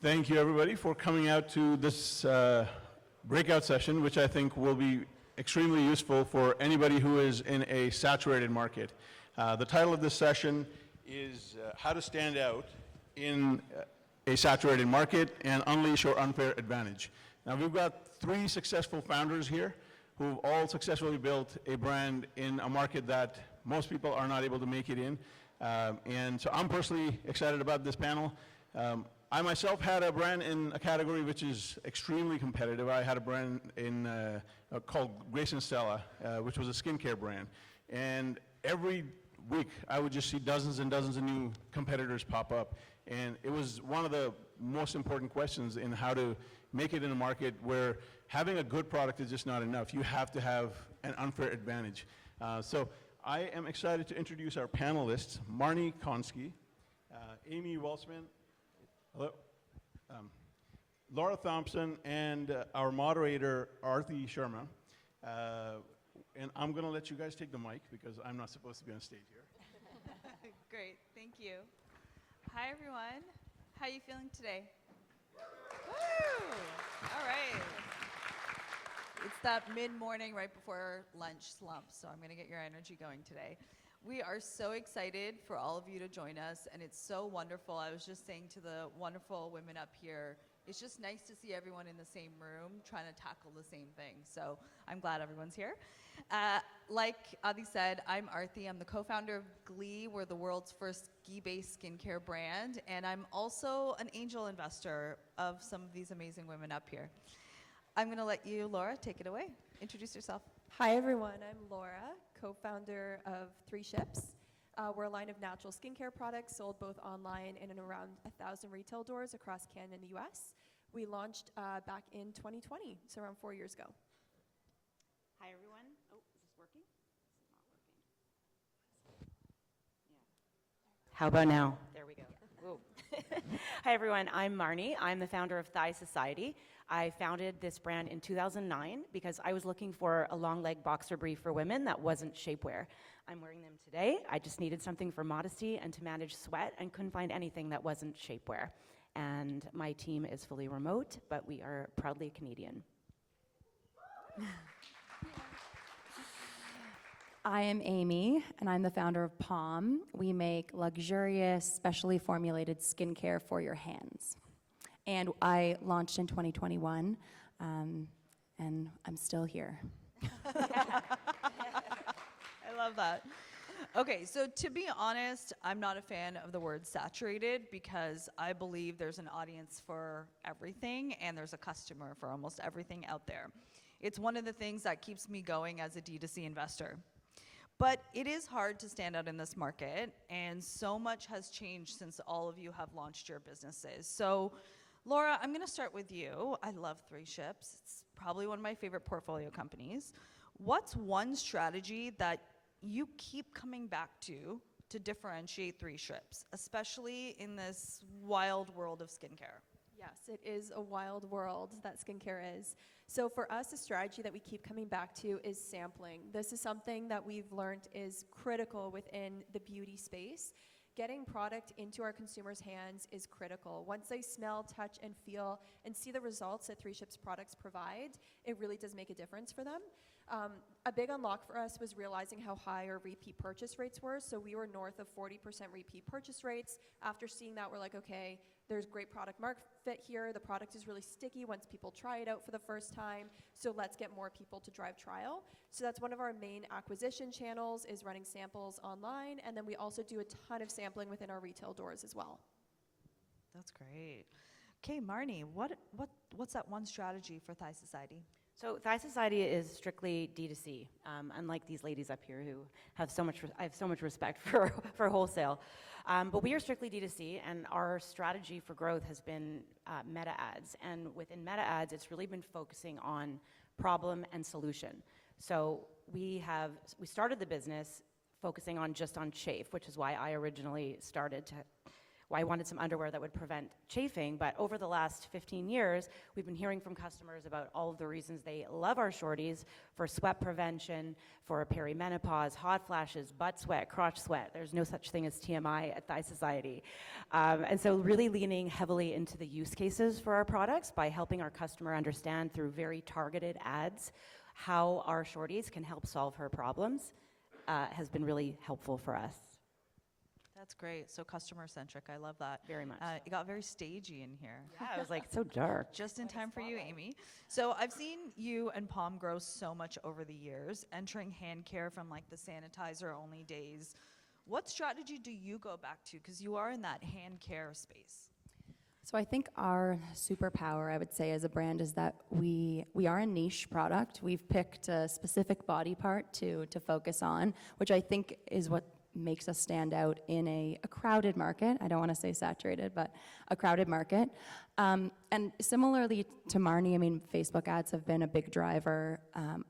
Thank you, everybody, for coming out to this breakout session, which I think will be extremely useful for anybody who is in a saturated market. The title of this session is How to Stand Out in a Saturated Market and Unleash Your Unfair Advantage. Now, we've got three successful founders here who've all successfully built a brand in a market that most people are not able to make it in. And so I'm personally excited about this panel. I myself had a brand in a category which is extremely competitive. I had a brand called Grace and Stella, which was a skincare brand. And every week I would just see dozens and dozens of new competitors pop up. And it was one of the most important questions in how to make it in a market where having a good product is just not enough. You have to have an unfair advantage. So I am excited to introduce our panelists, Marnie Consky, Amy Welsman, hello, Laura Thompson, and our moderator, Arati Sharma. And I'm going to let you guys take the mic because I'm not supposed to be on stage here. Great, thank you. Hi, everyone. How are you feeling today? Woo! All right. It's that mid-morning right before lunch slump, so I'm going to get your energy going today. We are so excited for all of you to join us, and it's so wonderful. I was just saying to the wonderful women up here, it's just nice to see everyone in the same room trying to tackle the same thing. So I'm glad everyone's here. Like Adi said, I'm Arati. I'm the co-founder of Ghlee. We're the world's first ghee-based skincare brand, and I'm also an angel investor of some of these amazing women up here. I'm going to let you, Laura, take it away. Introduce yourself. Hi, everyone. I'm Laura, co-founder of 3 Ships. We're a line of natural skincare products sold both online and in around 1,000 retail doors across Canada and the US. We launched back in 2020, so around 4 years ago. Hi, everyone. Oh, is this working? This is not working. Yeah. How about now? There we go. Whoa. Hi, everyone. I'm Marnie. I'm the founder of Thigh Society. I founded this brand in 2009 because I was looking for a long leg boxer brief for women that wasn't shapewear. I'm wearing them today. I just needed something for modesty and to manage sweat and couldn't find anything that wasn't shapewear. And my team is fully remote, but we are proudly Canadian. I am Amy, and I'm the founder of Paume. We make luxurious, specially formulated skincare for your hands. And I launched in 2021, and I'm still here. I love that. Okay, so to be honest, I'm not a fan of the word saturated because I believe there's an audience for everything and there's a customer for almost everything out there. It's one of the things that keeps me going as a D2C investor. But it is hard to stand out in this market, and so much has changed since all of you have launched your businesses. So, Laura, I'm going to start with you. I love 3 Ships. It's probably one of my favorite portfolio companies. What's one strategy that you keep coming back to differentiate 3 Ships, especially in this wild world of skincare? Yes, it is a wild world that skincare is. So for us, a strategy that we keep coming back to is sampling. This is something that we've learned is critical within the beauty space. Getting product into our consumers' hands is critical. Once they smell, touch, and feel, and see the results that 3 Ships products provide, it really does make a difference for them. A big unlock for us was realizing how high our repeat purchase rates were. So we were north of 40% repeat purchase rates. After seeing that, we're like, okay, there's great product market fit here. The product is really sticky once people try it out for the first time. So let's get more people to drive trial. So that's one of our main acquisition channels, is running samples online. And then we also do a ton of sampling within our retail doors as well. That's great. Okay, Marnie, what's that one strategy for Thigh Society? So Thigh Society is strictly D2C, unlike these ladies up here who have I have so much respect for wholesale. But we are strictly D2C, and our strategy for growth has been meta ads. And within meta ads, it's really been focusing on problem and solution. So we started the business focusing on just on chafe, which is why I originally started to why I wanted some underwear that would prevent chafing. But over the last 15 years, we've been hearing from customers about all of the reasons they love our shorties for sweat prevention, for perimenopause, hot flashes, butt sweat, crotch sweat. There's no such thing as TMI at Thigh Society. And so really leaning heavily into the use cases for our products by helping our customer understand through very targeted ads how our shorties can help solve her problems has been really helpful for us. That's great. So customer-centric. I love that. Very much so. It got very stagey in here. Yeah, I was like, so dark. Just in time for you, Amy. So I've seen you and Paume grow so much over the years, entering hand care from like the sanitizer-only days. What strategy do you go back to? Because you are in that hand care space. So I think our superpower, I would say, as a brand is that we are a niche product. We've picked a specific body part to focus on, which I think is what makes us stand out in a crowded market. I don't want to say saturated, but a crowded market. And similarly to Marnie, I mean, Facebook ads have been a big driver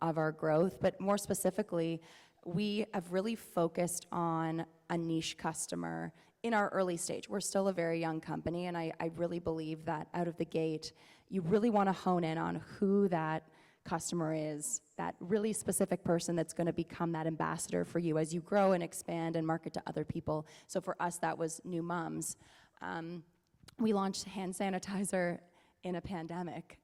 of our growth, but more specifically, we have really focused on a niche customer in our early stage. We're still a very young company, and I really believe that out of the gate, you really want to hone in on who that customer is, that really specific person that's going to become that ambassador for you as you grow and expand and market to other people. So for us, that was new moms. We launched hand sanitizer in a pandemic,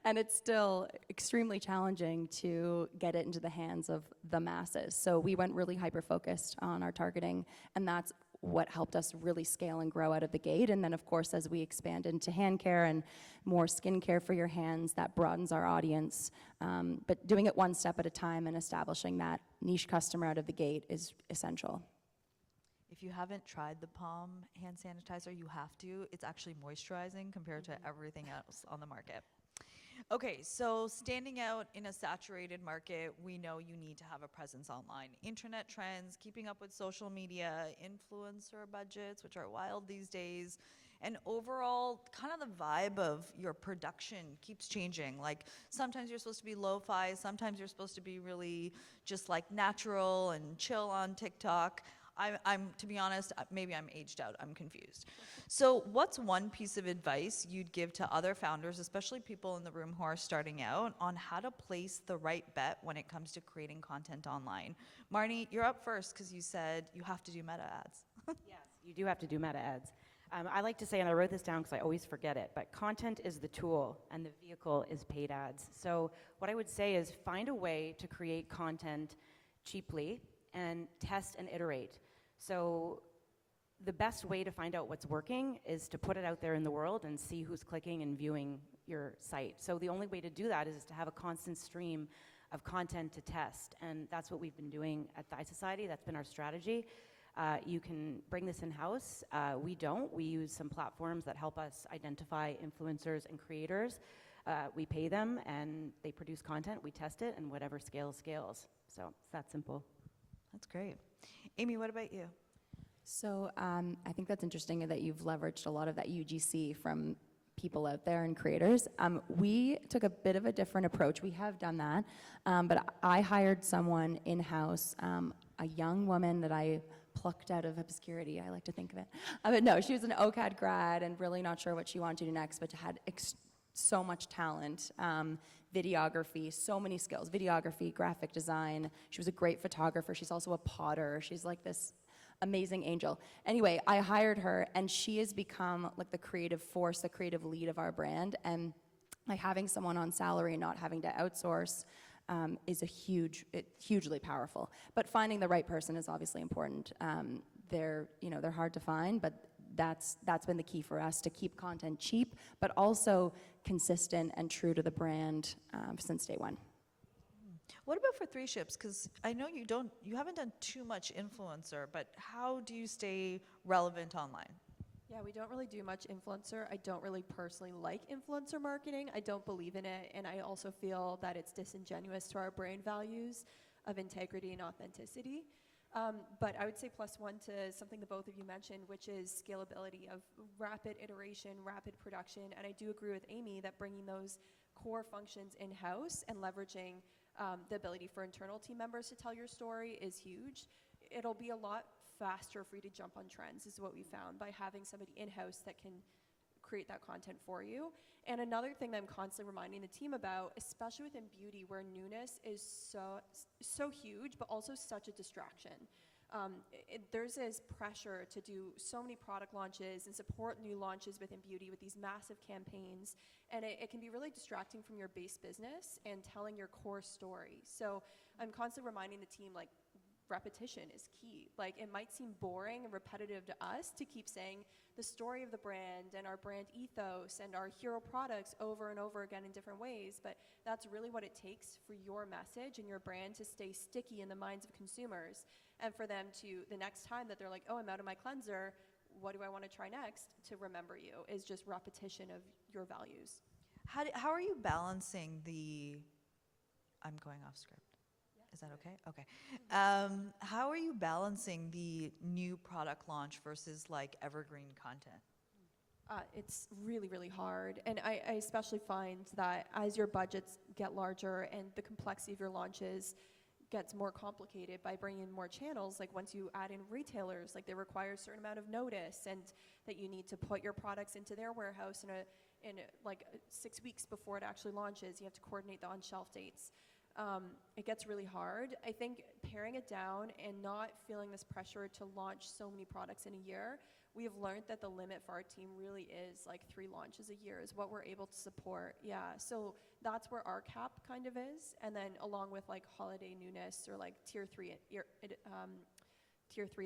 and it's still extremely challenging to get it into the hands of the masses. So we went really hyper-focused on our targeting, and that's what helped us really scale and grow out of the gate. And then, of course, as we expand into hand care and more skin care for your hands, that broadens our audience. But doing it one step at a time and establishing that niche customer out of the gate is essential. If you haven't tried the Paume hand sanitizer, you have to. It's actually moisturizing compared to everything else on the market. Okay, so standing out in a saturated market, we know you need to have a presence online. Internet trends, keeping up with social media, influencer budgets, which are wild these days, and overall, kind of the vibe of your production keeps changing. Like, sometimes you're supposed to be lo-fi, sometimes you're supposed to be really just like natural and chill on TikTok. I'm, to be honest, maybe I'm aged out, I'm confused. So what's one piece of advice you'd give to other founders, especially people in the room who are starting out, on how to place the right bet when it comes to creating content online? Marnie, you're up first because you said you have to do meta ads. Yes, you do have to do meta ads. I like to say, and I wrote this down because I always forget it, but content is the tool and the vehicle is paid ads. So what I would say is find a way to create content cheaply and test and iterate. So the best way to find out what's working is to put it out there in the world and see who's clicking and viewing your site. So the only way to do that is to have a constant stream of content to test, and that's what we've been doing at Thigh Society. That's been our strategy. You can bring this in-house. We don't. We use some platforms that help us identify influencers and creators. We pay them, and they produce content. We test it, and whatever scales, scales. So it's that simple. That's great. Amy, what about you? So I think that's interesting that you've leveraged a lot of that UGC from people out there and creators. We took a bit of a different approach. We have done that, but I hired someone in-house, a young woman that I plucked out of obscurity, I like to think of it. But no, she was an OCAD grad and really not sure what she wanted to do next, but had so much talent, videography, so many skills, videography, graphic design. She was a great photographer. She's also a potter. She's like this amazing angel. Anyway, I hired her, and she has become like the creative force, the creative lead of our brand. And like having someone on salary, not having to outsource, is hugely powerful. But finding the right person is obviously important. They're hard to find, but that's been the key for us, to keep content cheap, but also consistent and true to the brand since day one. What about for 3 Ships? Because I know you haven't done too much influencer, but how do you stay relevant online? Yeah, we don't really do much influencer. I don't really personally like influencer marketing. I don't believe in it, and I also feel that it's disingenuous to our brand values of integrity and authenticity. But I would say +1 to something that both of you mentioned, which is scalability of rapid iteration, rapid production. And I do agree with Amy that bringing those core functions in-house and leveraging the ability for internal team members to tell your story is huge. It'll be a lot faster for you to jump on trends is what we found by having somebody in-house that can create that content for you. And another thing that I'm constantly reminding the team about, especially within beauty where newness is so huge, but also such a distraction. There's this pressure to do so many product launches and support new launches within beauty with these massive campaigns, and it can be really distracting from your base business and telling your core story. So I'm constantly reminding the team, like, repetition is key. Like, it might seem boring and repetitive to us to keep saying the story of the brand and our brand ethos and our hero products over and over again in different ways, but that's really what it takes for your message and your brand to stay sticky in the minds of consumers, and for them to, the next time that they're like, oh, I'm out of my cleanser, what do I want to try next, to remember you, is just repetition of your values. How are you balancing the, I'm going off script. Is that okay? Okay. How are you balancing the new product launch versus like evergreen content? It's really, really hard. And I especially find that as your budgets get larger and the complexity of your launches gets more complicated by bringing in more channels, like once you add in retailers, like they require a certain amount of notice, and that you need to put your products into their warehouse in like 6 weeks before it actually launches. You have to coordinate the on-shelf dates. It gets really hard. I think paring it down and not feeling this pressure to launch so many products in a year, we have learned that the limit for our team really is like 3 launches a year is what we're able to support. Yeah, so that's where our cap kind of is. And then along with like holiday newness or like tier three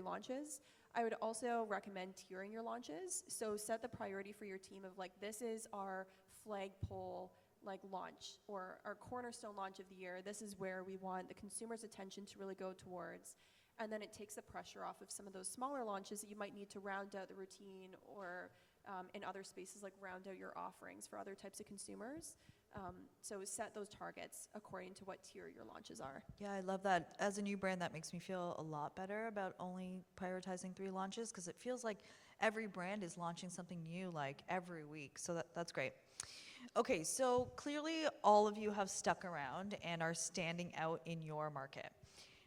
launches, I would also recommend tiering your launches. So set the priority for your team of like, this is our flagpole like launch or our cornerstone launch of the year. This is where we want the consumer's attention to really go towards. And then it takes the pressure off of some of those smaller launches that you might need to round out the routine, or in other spaces like round out your offerings for other types of consumers. So set those targets according to what tier your launches are. Yeah, I love that. As a new brand, that makes me feel a lot better about only prioritizing 3 launches, because it feels like every brand is launching something new like every week. So that's great. Okay, so clearly all of you have stuck around and are standing out in your market.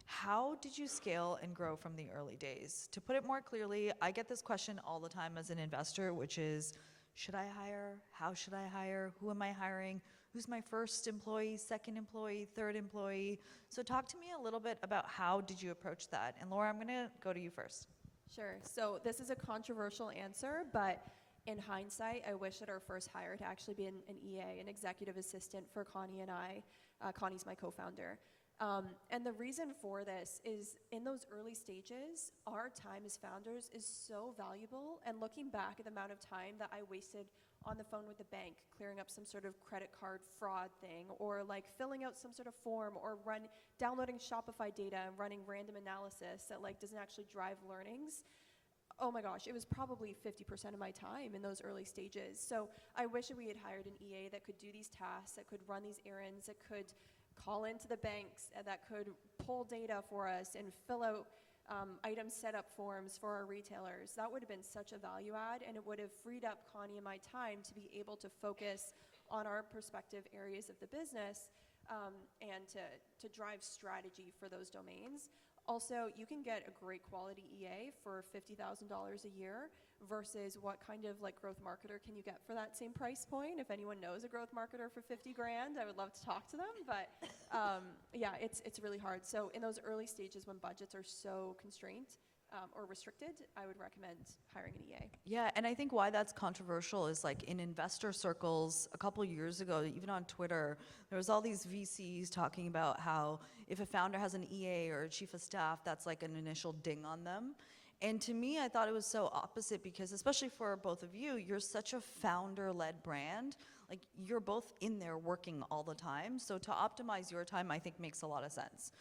How did you scale and grow from the early days? To put it more clearly, I get this question all the time as an investor, which is, should I hire? How should I hire? Who am I hiring? Who's my first employee, second employee, third employee? So talk to me a little bit about how did you approach that? And Laura, I'm gonna go to you first. Sure, so this is a controversial answer, but in hindsight, I wish that our first hire to actually be an EA, an executive assistant for Connie and I. Connie's my co-founder. And the reason for this is in those early stages, our time as founders is so valuable. And looking back at the amount of time that I wasted on the phone with the bank, clearing up some sort of credit card fraud thing, or like filling out some sort of form, or downloading Shopify data and running random analysis that like doesn't actually drive learnings. Oh my gosh, it was probably 50% of my time in those early stages. So I wish that we had hired an EA that could do these tasks, that could run these errands, that could call into the banks, that could pull data for us and fill out item setup forms for our retailers. That would have been such a value add, and it would have freed up Connie and my time to be able to focus on our prospective areas of the business and to drive strategy for those domains. Also, you can get a great quality EA for $50,000 a year versus what kind of like growth marketer can you get for that same price point? If anyone knows a growth marketer for 50 grand, I would love to talk to them. But yeah, it's really hard. So in those early stages when budgets are so constrained or restricted, I would recommend hiring an EA. Yeah, and I think why that's controversial is like in investor circles a couple years ago, even on Twitter, there was all these VCs talking about how if a founder has an EA or a chief of staff, that's like an initial ding on them. And to me, I thought it was so opposite, because especially for both of you, you're such a founder-led brand. Like, you're both in there working all the time. So to optimize your time, I think makes a lot of sense.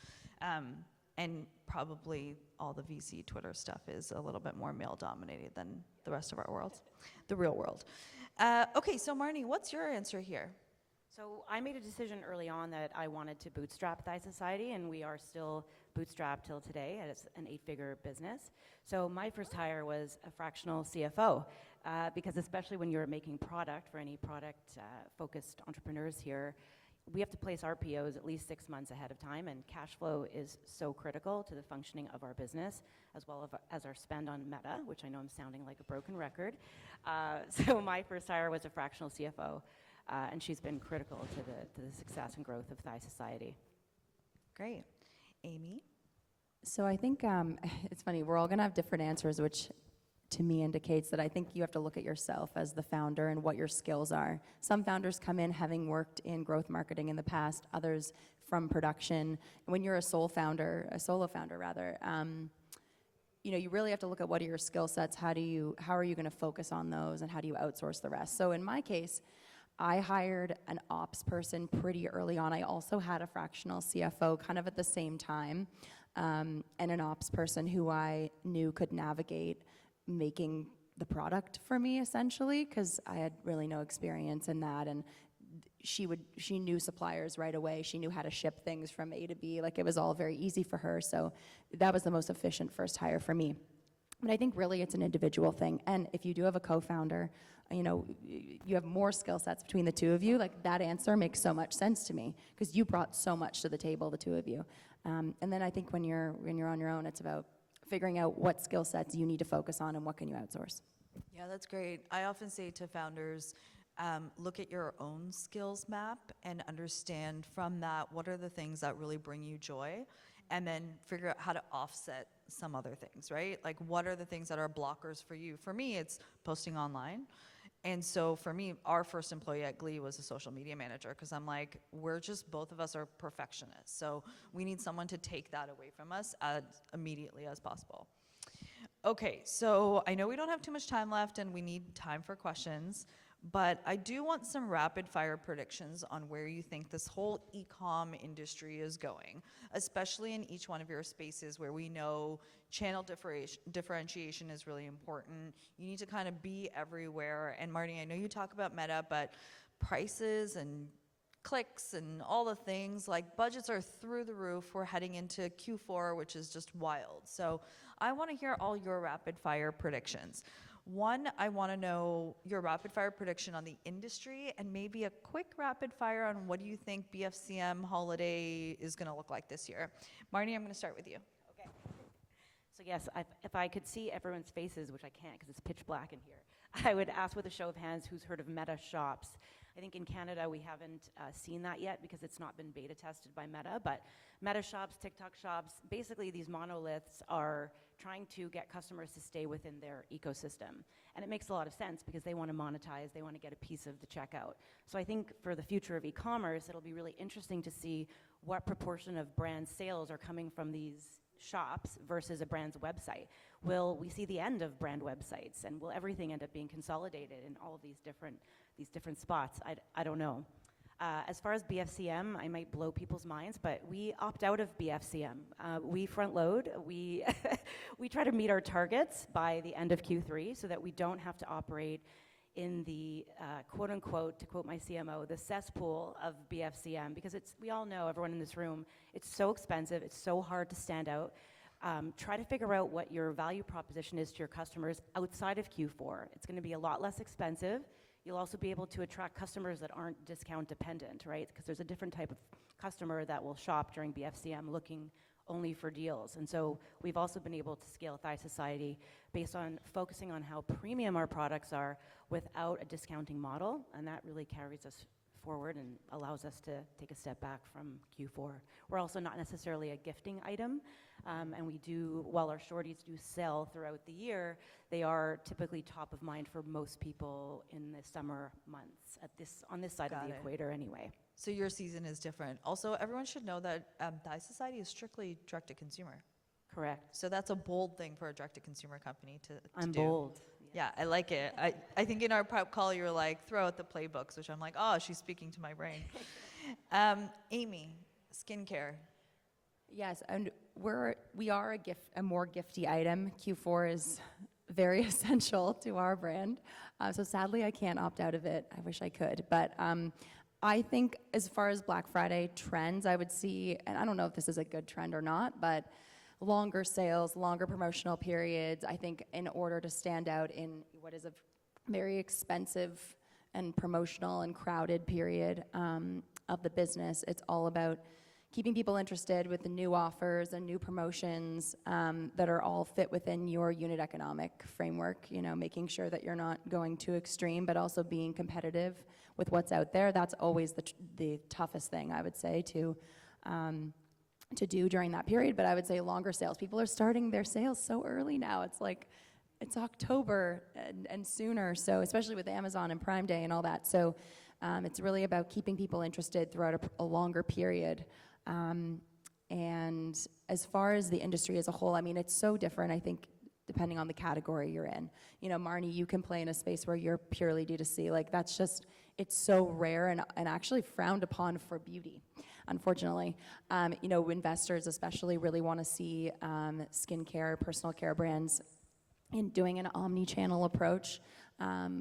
And probably all the VC Twitter stuff is a little bit more male-dominated than the rest of our world, the real world. Okay, so Marnie, what's your answer here? So I made a decision early on that I wanted to bootstrap Thigh Society, and we are still bootstrapped till today, and it's an 8-figure business. So my first hire was a fractional CFO, because especially when you're making product for any product-focused entrepreneurs here, we have to place our POs at least 6 months ahead of time, and cash flow is so critical to the functioning of our business, as well as our spend on Meta, which I know I'm sounding like a broken record. So my first hire was a fractional CFO, and she's been critical to the success and growth of Thigh Society. Great. Amy? So I think it's funny, we're all going to have different answers, which to me indicates that I think you have to look at yourself as the founder and what your skills are. Some founders come in having worked in growth marketing in the past, others from production. When you're a solo founder rather, you really have to look at what are your skill sets, how are you going to focus on those, and how do you outsource the rest. So in my case, I hired an ops person pretty early on. I also had a fractional CFO kind of at the same time, and an ops person who I knew could navigate making the product for me, essentially, because I had really no experience in that. And she knew suppliers right away. She knew how to ship things from A to B. Like, it was all very easy for her. So that was the most efficient first hire for me. But I think really it's an individual thing. And if you do have a co-founder, you have more skill sets between the two of you. Like, that answer makes so much sense to me because you brought so much to the table, the two of you. And then I think when you're on your own, it's about figuring out what skill sets you need to focus on and what can you outsource. Yeah, that's great. I often say to founders, look at your own skills map and understand from that what are the things that really bring you joy, and then figure out how to offset some other things, right? Like, what are the things that are blockers for you? For me, it's posting online. And so for me, our first employee at Ghlee was a social media manager, because I'm like, both of us are perfectionists. So we need someone to take that away from us as immediately as possible. Okay, so I know we don't have too much time left and we need time for questions, but I do want some rapid fire predictions on where you think this whole e-com industry is going, especially in each one of your spaces where we know channel differentiation is really important. You need to kind of be everywhere. And Marnie, I know you talk about Meta, but prices and clicks and all the things, like, budgets are through the roof. We're heading into Q4, which is just wild. So I want to hear all your rapid fire predictions. One, I want to know your rapid fire prediction on the industry, and maybe a quick rapid fire on what do you think BFCM holiday is going to look like this year. Marnie, I'm going to start with you. Okay. So yes, if I could see everyone's faces, which I can't because it's pitch black in here, I would ask with a show of hands who's heard of Meta Shops. I think in Canada we haven't seen that yet because it's not been beta tested by Meta, but Meta Shops, TikTok Shops, basically these monoliths are trying to get customers to stay within their ecosystem. And it makes a lot of sense because they want to monetize, they want to get a piece of the checkout. So I think for the future of e-commerce, it'll be really interesting to see what proportion of brand sales are coming from these shops versus a brand's website. Will we see the end of brand websites, and will everything end up being consolidated in all of these different spots? I don't know. As far as BFCM, I might blow people's minds, but we opt out of BFCM. We front load. We try to meet our targets by the end of Q3 so that we don't have to operate in the quote unquote, to quote my CMO, the cesspool of BFCM, because we all know, everyone in this room, it's so expensive, it's so hard to stand out. Try to figure out what your value proposition is to your customers outside of Q4. It's going to be a lot less expensive. You'll also be able to attract customers that aren't discount dependent, right? Because there's a different type of customer that will shop during BFCM looking only for deals. And so we've also been able to scale Thigh Society based on focusing on how premium our products are without a discounting model, and that really carries us forward and allows us to take a step back from Q4. We're also not necessarily a gifting item, and we do, while our shorties do sell throughout the year, they are typically top of mind for most people in the summer months on this side of the equator anyway. So your season is different. Also, everyone should know that Thigh Society is strictly direct-to-consumer. Correct. So that's a bold thing for a direct-to-consumer company to I'm do. bold. Yeah, I like it. I think in our prep call you were like, throw out the playbooks, which I'm like, oh, she's speaking to my brain. Amy, skincare. Yes, and we are a more gifty item. Q4 is very essential to our brand. So sadly, I can't opt out of it. I wish I could. But I think as far as Black Friday trends, I would see, and I don't know if this is a good trend or not, but longer sales, longer promotional periods, I think, in order to stand out in what is a very expensive and promotional and crowded period. of the business. It's all about keeping people interested with the new offers and new promotions that are all fit within your unit economic framework, you know, making sure that you're not going too extreme, but also being competitive with what's out there. That's always the toughest thing, I would say, to do during that period. But I would say longer sales. People are starting their sales so early now. It's like, it's October and sooner, so especially with Amazon and Prime Day and all that. So it's really about keeping people interested throughout a longer period. And as far as the industry as a whole, I mean, it's so different, I think, depending on the category you're in. You know, Marnie, you can play in a space where you're purely D2C. Like, that's just, it's so rare and actually frowned upon for beauty, unfortunately. You know, investors especially really want to see skincare, personal care brands in doing an omni-channel approach,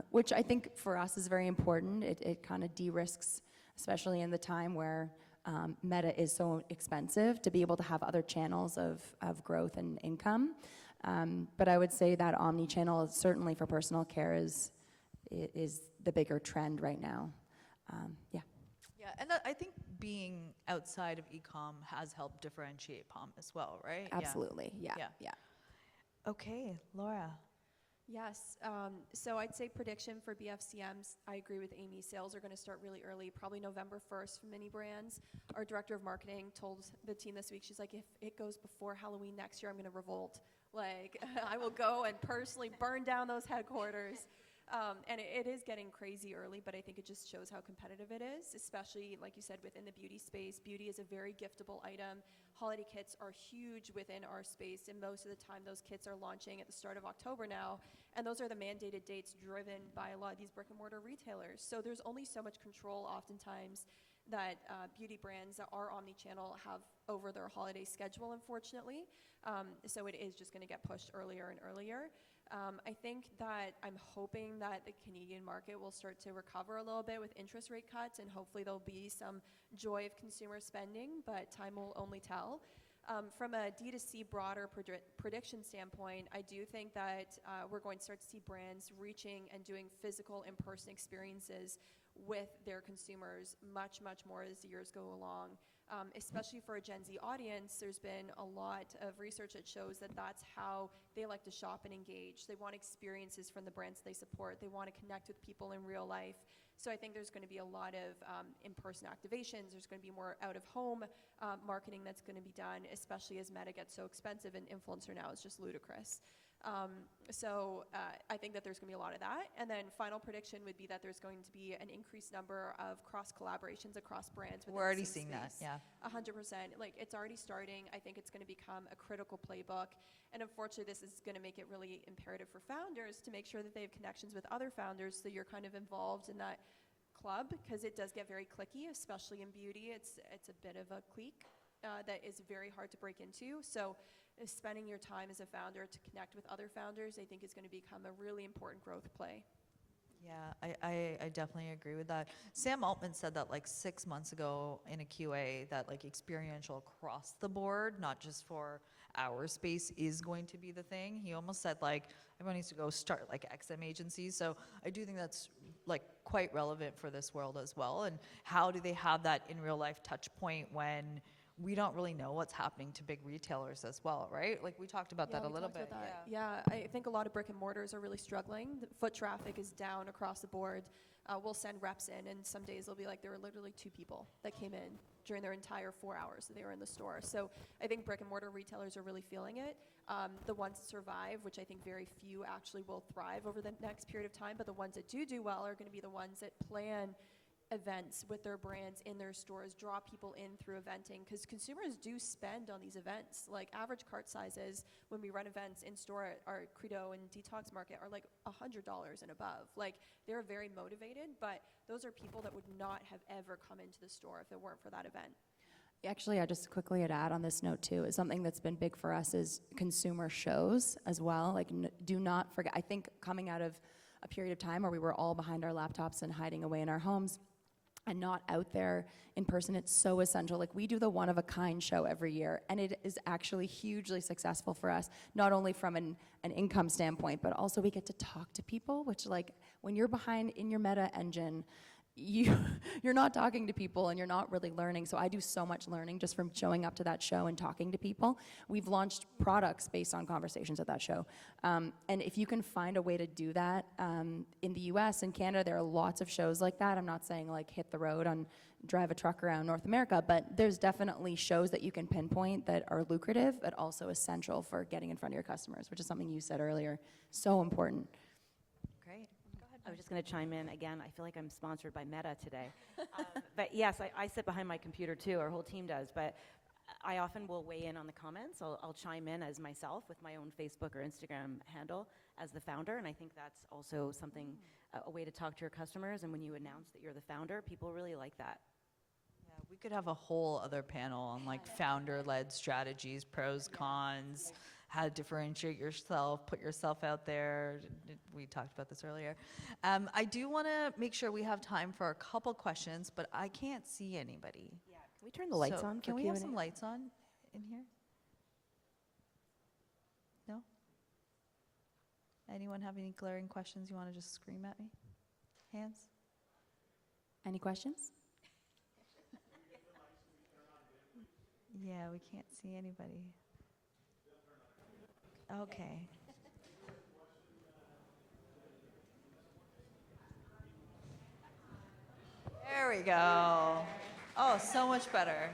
which I think for us is very important. It kind of de-risks, especially in the time where Meta is so expensive, to be able to have other channels of growth and income. But I would say that omni-channel, certainly for personal care, is the bigger trend right now. Yeah. Yeah, and I think being outside of e-com has helped differentiate Paume as well, right? Absolutely. Yeah. Yeah. Okay, Laura. Yes, so I'd say prediction for BFCMs, I agree with Amy. Sales are going to start really early, probably November 1st for many brands. Our director of marketing told the team this week, she's like, if it goes before Halloween next year, I'm going to revolt. Like, I will go and personally burn down those headquarters. And it is getting crazy early, but I think it just shows how competitive it is, especially, like you said, within the beauty space. Beauty is a very giftable item. Holiday kits are huge within our space, and most of the time those kits are launching at the start of October now, and those are the mandated dates driven by a lot of these brick and mortar retailers. So there's only so much control oftentimes that beauty brands that are omni-channel have over their holiday schedule, unfortunately. So it is just going to get pushed earlier and earlier. I think that I'm hoping that the Canadian market will start to recover a little bit with interest rate cuts, and hopefully there'll be some joy of consumer spending, but time will only tell. From a D2C broader prediction standpoint, I do think that we're going to start to see brands reaching and doing physical in-person experiences with their consumers much, much more as the years go along. Especially for a Gen Z audience, there's been a lot of research that shows that that's how they like to shop and engage. They want experiences from the brands they support. They want to connect with people in real life. So I think there's going to be a lot of in-person activations. There's going to be more out-of-home marketing that's going to be done, especially as Meta gets so expensive and influencer now is just ludicrous. So I think that there's going to be a lot of that. And then final prediction would be that there's going to be an increased number of cross-collaborations across brands. We're already seeing that, yeah. 100%. Like, it's already starting. I think it's going to become a critical playbook. And unfortunately, this is going to make it really imperative for founders to make sure that they have connections with other founders, so you're kind of involved in that club, because it does get very cliquey, especially in beauty. It's a bit of a clique that is very hard to break into. So spending your time as a founder to connect with other founders, I think, is going to become a really important growth play. Yeah, I definitely agree with that. Sam Altman said that like 6 months ago in a QA that like experiential across the board, not just for our space, is going to be the thing. He almost said like everyone needs to go start like XM agencies. So I do think that's like quite relevant for this world as well. And how do they have that in real life touch point when we don't really know what's happening to big retailers as well, right? Like we talked about that a little bit. Yeah, I think a lot of brick and mortars are really struggling. The foot traffic is down across the board. We'll send reps in, and some days it'll be like there were literally 2 people that came in during their entire 4 hours that they were in the store. So I think brick and mortar retailers are really feeling it. The ones that survive, which I think very few actually will thrive over the next period of time, but the ones that do well are going to be the ones that plan events with their brands in their stores, draw people in through eventing, because consumers do spend on these events. Like, average cart sizes when we run events in store at our Credo and Detox Market are like $100 and above. Like, they're very motivated, but those are people that would not have ever come into the store if it weren't for that event. Actually, I just quickly add on this note too, is something that's been big for us is consumer shows as well. Like, do not forget, I think coming out of a period of time where we were all behind our laptops and hiding away in our homes, and not out there in person, it's so essential. Like, we do the One of a Kind show every year, and it is actually hugely successful for us, not only from an income standpoint, but also we get to talk to people, which, like, when you're behind in your Meta engine, you you're not talking to people and you're not really learning. So I do so much learning just from showing up to that show and talking to people. We've launched products based on conversations at that show. And if you can find a way to do that, in the US and Canada, there are lots of shows like that. I'm not saying like hit the road and drive a truck around North America, but there's definitely shows that you can pinpoint that are lucrative, but also essential for getting in front of your customers, which is something you said earlier. So important. Great. I was just going to chime in again. I feel like I'm sponsored by Meta today. But yes, I sit behind my computer too. Our whole team does. But I often will weigh in on the comments. I'll chime in as myself with my own Facebook or Instagram handle as the founder. And I think that's also something, a way to talk to your customers. And when you announce that you're the founder, people really like that. Yeah, we could have a whole other panel on like founder-led strategies, pros, cons, how to differentiate yourself, put yourself out there. We talked about this earlier. I do want to make sure we have time for a couple questions, but I can't see anybody. Yeah. Can we turn the lights So on? Can for we have Q&A? some lights on in here? No? Anyone have any glaring questions you want to just scream at me? Hands? Any questions? Yeah, we can't see anybody. Okay. There we go. Oh, so much better.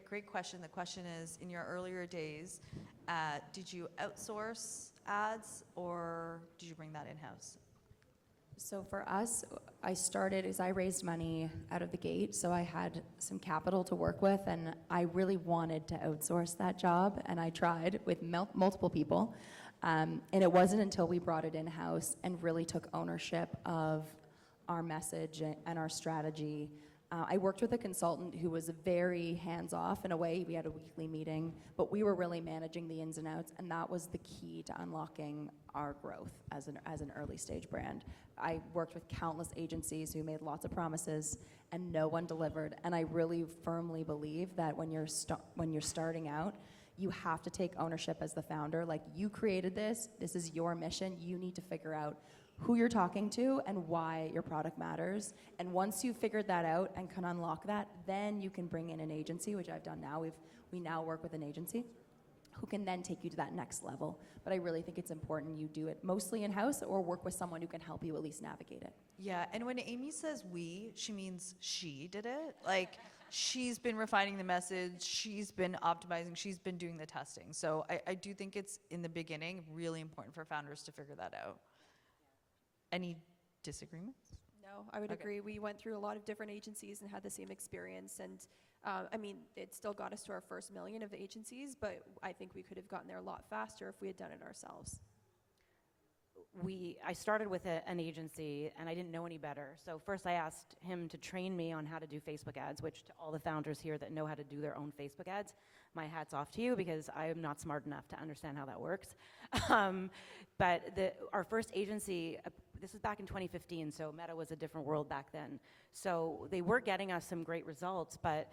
Great question. The question is, in your earlier days, did you outsource ads or did you bring that in-house? So for us, I started as I raised money out of the gate, so I had some capital to work with, and I really wanted to outsource that job, and I tried with multiple people, and it wasn't until we brought it in-house and really took ownership of our message and our strategy. I worked with a consultant who was very hands-off in a way. We had a weekly meeting, but we were really managing the ins and outs, and that was the key to unlocking our growth as an early stage brand. I worked with countless agencies who made lots of promises, and no one delivered. And I really firmly believe that when you're starting out, you have to take ownership as the founder. Like, you created this. This is your mission. You need to figure out who you're talking to and why your product matters. And once you've figured that out and can unlock that, then you can bring in an agency, which I've done now. We now work with an agency who can then take you to that next level. But I really think it's important you do it mostly in-house or work with someone who can help you at least navigate it. Yeah, and when Amy says we, she means she did it. Like, she's been refining the message, she's been optimizing, she's been doing the testing. So I do think it's, in the beginning, really important for founders to figure that out. Any disagreements? No, I would agree. We went through a lot of different agencies and had the same experience. And I mean, it still got us to our first million of agencies, but I think we could have gotten there a lot faster if we had done it ourselves. I started with an agency, and I didn't know any better. So first I asked him to train me on how to do Facebook ads, which, to all the founders here that know how to do their own Facebook ads, my hat's off to you, because I am not smart enough to understand how that works. But our first agency, this was back in 2015, so Meta was a different world back then. So they were getting us some great results, but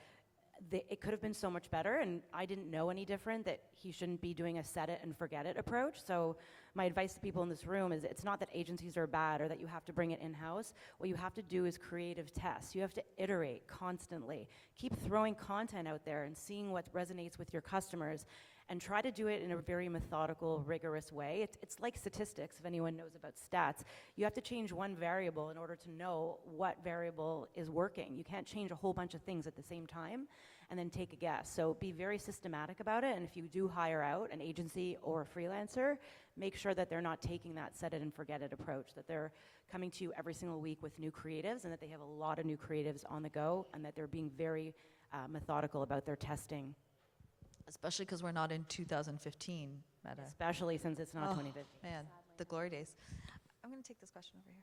it could have been so much better, and I didn't know any different, that he shouldn't be doing a set it and forget it approach. So my advice to people in this room is, it's not that agencies are bad or that you have to bring it in-house. What you have to do is creative tests. You have to iterate constantly. Keep throwing content out there and seeing what resonates with your customers, and try to do it in a very methodical, rigorous way. It's like statistics, if anyone knows about stats. You have to change one variable in order to know what variable is working. You can't change a whole bunch of things at the same time and then take a guess. So be very systematic about it, and if you do hire out an agency or a freelancer, make sure that they're not taking that set it and forget it approach, that they're coming to you every single week with new creatives, and that they have a lot of new creatives on the go, and that they're being very methodical about their testing. Especially because we're not in 2015, Meta. Especially since it's not 2015. Man, the glory days. I'm going to take this question over here.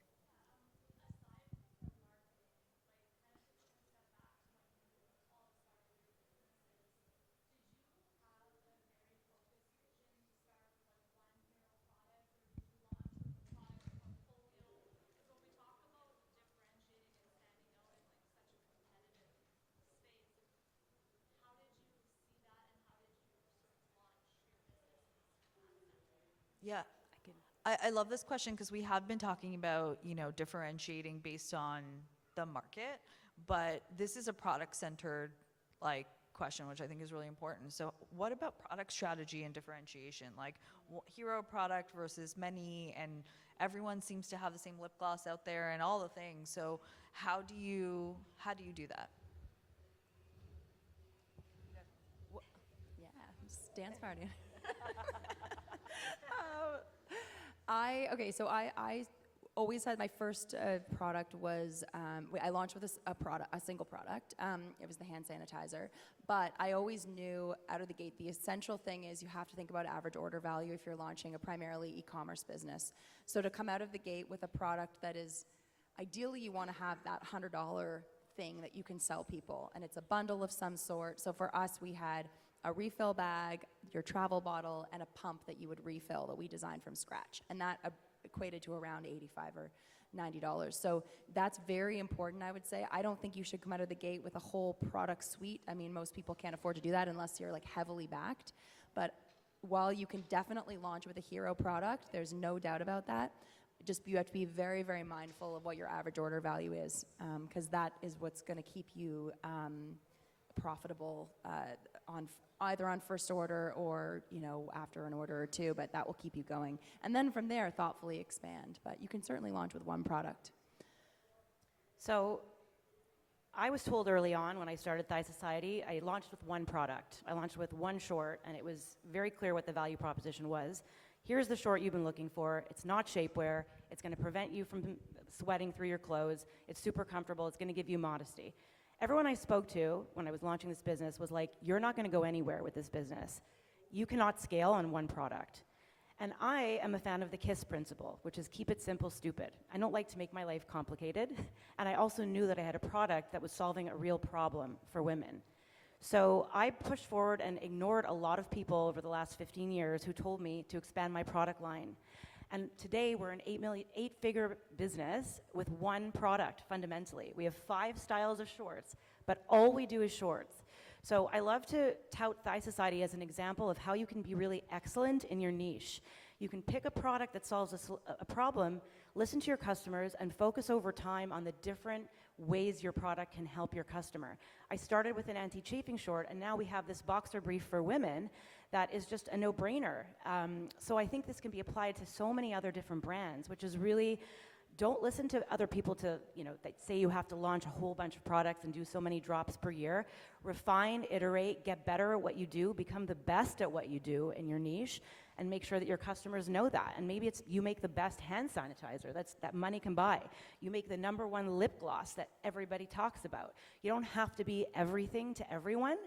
Yeah. I love this question because we have been talking about, differentiating based on the market, but this is a product-centered question, which I think is really important. So what about product strategy and differentiation? Like hero product versus many, and everyone seems to have the same lip gloss out there and all the things. So how do you do that? Yeah, just dance party. I always had my first product was, I launched with a single product. It was the hand sanitizer. But I always knew out of the gate, the essential thing is you have to think about average order value if you're launching a primarily e-commerce business. So to come out of the gate with a product that is, ideally you want to have that $100 thing that you can sell people. And it's a bundle of some sort. So for us, we had a refill bag, your travel bottle, and a pump that you would refill that we designed from scratch. And that equated to around $85 or $90. So that's very important, I would say. I don't think you should come out of the gate with a whole product suite. I mean, most people can't afford to do that unless you're heavily backed. But while you can definitely launch with a hero product, there's no doubt about that. Just you have to be very, very mindful of what your average order value is, because that is what's going to keep you profitable either on first order or after an order or two, but that will keep you going. And then from there, thoughtfully expand. But you can certainly launch with one product. So I was told early on when I started Thigh Society, I launched with one product. I launched with one short, and it was very clear what the value proposition was. Here's the short you've been looking for. It's not shapewear. It's going to prevent you from sweating through your clothes. It's super comfortable. It's going to give you modesty. Everyone I spoke to when I was launching this business was like, you're not going to go anywhere with this business. You cannot scale on one product. And I am a fan of the KISS principle, which is keep it simple, stupid. I don't like to make my life complicated. And I also knew that I had a product that was solving a real problem for women. So I pushed forward and ignored a lot of people over the last 15 years who told me to expand my product line. And today we're an eight-figure business with one product, fundamentally. We have 5 styles of shorts, but all we do is shorts. So I love to tout Thigh Society as an example of how you can be really excellent in your niche. You can pick a product that solves a problem, listen to your customers, and focus over time on the different ways your product can help your customer. I started with an anti-chafing short, and now we have this boxer brief for women that is just a no-brainer. So I think this can be applied to so many other different brands, which is really, don't listen to other people that say you have to launch a whole bunch of products and do so many drops per year. Refine, iterate, get better at what you do, become the best at what you do in your niche, and make sure that your customers know that. And maybe it's you make the best hand sanitizer that money can buy. You make the #1 lip gloss that everybody talks about. You don't have to be everything to everyone.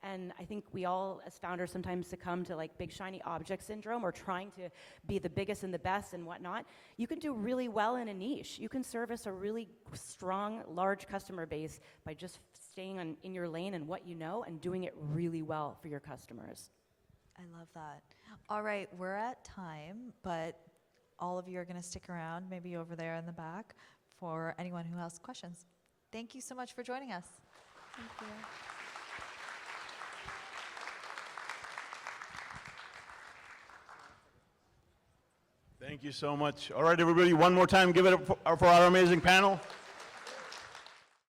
And I think we all, as founders, sometimes succumb to big shiny object syndrome or trying to be the biggest and the best and whatnot. You can do really well in a niche. You can service a really strong, large customer base by just staying in your lane and what you know and doing it really well for your customers. I love that. All right, we're at time, but all of you are going to stick around, maybe over there in the back, for anyone who has questions. Thank you so much for joining us. Thank you. Thank you so much. All right, everybody, one more time, give it up for our amazing panel.